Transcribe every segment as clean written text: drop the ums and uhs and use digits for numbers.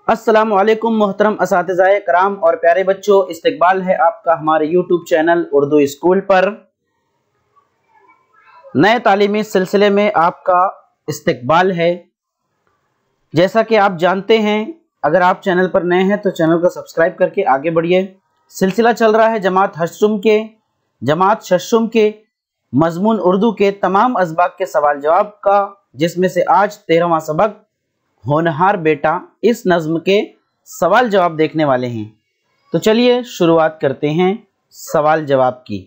अस्सलामु अलैकुम मोहतरम असातिज़ाए कराम और प्यारे बच्चों, इस्तकबाल है आपका हमारे यूट्यूब चैनल उर्दू स्कूल पर। नए तालीमी सिलसिले में आपका इस्तकबाल है। जैसा कि आप जानते हैं, अगर आप चैनल पर नए हैं तो चैनल को सब्सक्राइब करके आगे बढ़िए। सिलसिला चल रहा है जमात शशुम के मजमून उर्दू के तमाम अज़बाक के सवाल जवाब का, जिसमें से आज 13वां सबक होनहार बेटा, इस नज़्म के सवाल जवाब देखने वाले हैं। तो चलिए शुरुआत करते हैं सवाल जवाब की।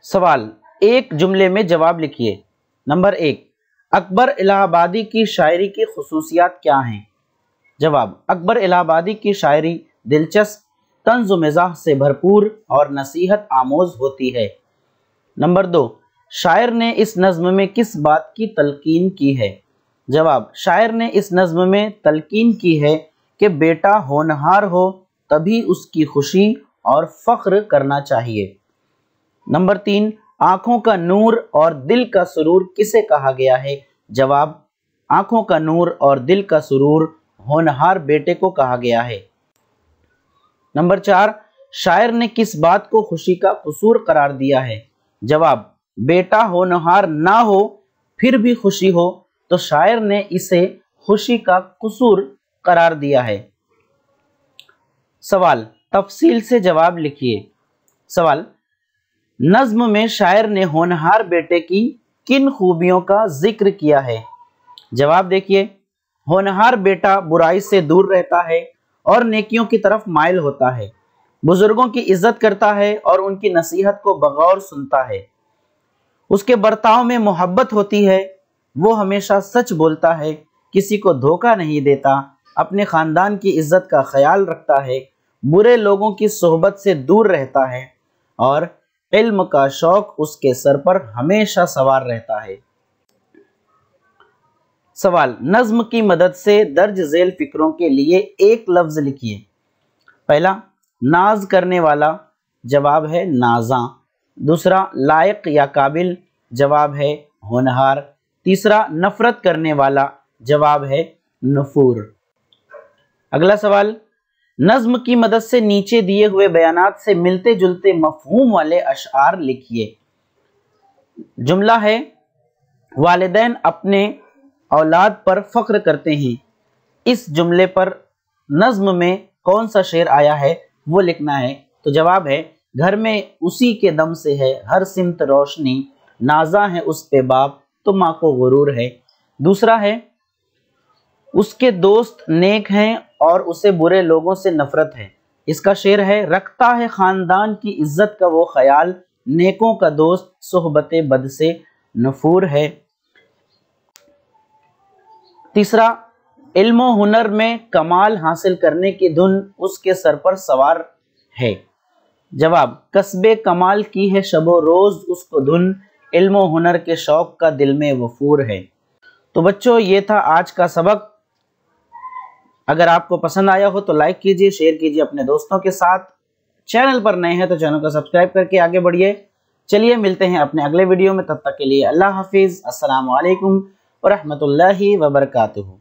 सवाल, एक जुमले में जवाब लिखिए। नंबर 1, अकबर इलाहाबादी की शायरी की खुसूसियात क्या हैं? जवाब, अकबर इलाहाबादी की शायरी दिलचस्प, तंज़ मिज़ाह से भरपूर और नसीहत आमोज होती है। नंबर 2, शायर ने इस नज़्म में किस बात की तलकीन की है? जवाब, शायर ने इस नज़्म में तलकीन की है कि बेटा होनहार हो तभी उसकी खुशी और फ़ख्र करना चाहिए। नंबर 3, आँखों का नूर और दिल का सुरूर किसे कहा गया है? जवाब, आँखों का नूर और दिल का सुरूर होनहार बेटे को कहा गया है। नंबर 4, शायर ने किस बात को खुशी का कसूर करार दिया है? जवाब, बेटा होनहार ना हो फिर भी खुशी हो तो शायर ने इसे खुशी का कसूर करार दिया है। सवाल, तफसील से जवाब लिखिए। सवाल, नज़्म में शायर ने होनहार बेटे की किन खूबियों का जिक्र किया है? जवाब देखिए, होनहार बेटा बुराई से दूर रहता है और नेकियों की तरफ माइल होता है, बुजुर्गों की इज्जत करता है और उनकी नसीहत को बगौर सुनता है, उसके बर्ताव में मोहब्बत होती है, वो हमेशा सच बोलता है, किसी को धोखा नहीं देता, अपने ख़ानदान की इज्जत का ख्याल रखता है, बुरे लोगों की सोहबत से दूर रहता है और इल्म का शौक उसके सर पर हमेशा सवार रहता है। सवाल, नज़्म की मदद से दर्ज झेल फिक्रों के लिए एक लफ्ज़ लिखिए। पहला, नाज करने वाला, जवाब है नाज़ा। दूसरा, लायक या काबिल, जवाब है होनहार। तीसरा, नफरत करने वाला, जवाब है नफूर। अगला सवाल, नज़्म की मदद से नीचे दिए हुए बयानात से मिलते जुलते मफहूम वाले अशआर लिखिए। जुमला है, वालिदैन अपने औलाद पर फख्र करते हैं। इस जुमले पर नज़्म में कौन सा शेर आया है वो लिखना है। तो जवाब है, घर में उसी के दम से है हर सिमत रोशनी, नाजा है उस पे बाप तो माँ को गुरूर है। दूसरा है, उसके दोस्त नेक हैं और उसे बुरे लोगों से नफरत है। इसका शेर है, रखता है खानदान की इज्जत का वो ख्याल, नेकों का दोस्त सोहबते बद से नफूर है। तीसरा, इल्म हुनर में कमाल हासिल करने की धुन उसके सर पर सवार है। जवाब, कस्बे कमाल की है शबो रोज उसको धुन, इल्म हुनर के शौक का दिल में वफूर है। तो बच्चों, ये था आज का सबक। अगर आपको पसंद आया हो तो लाइक कीजिए, शेयर कीजिए अपने दोस्तों के साथ। चैनल पर नए हैं तो चैनल को सब्सक्राइब करके आगे बढ़िए। चलिए मिलते हैं अपने अगले वीडियो में, तब तक के लिए अल्लाह हाफिज़। अस्सलामु अलैकुम व रहमतुल्लाहि व बरकातुहू।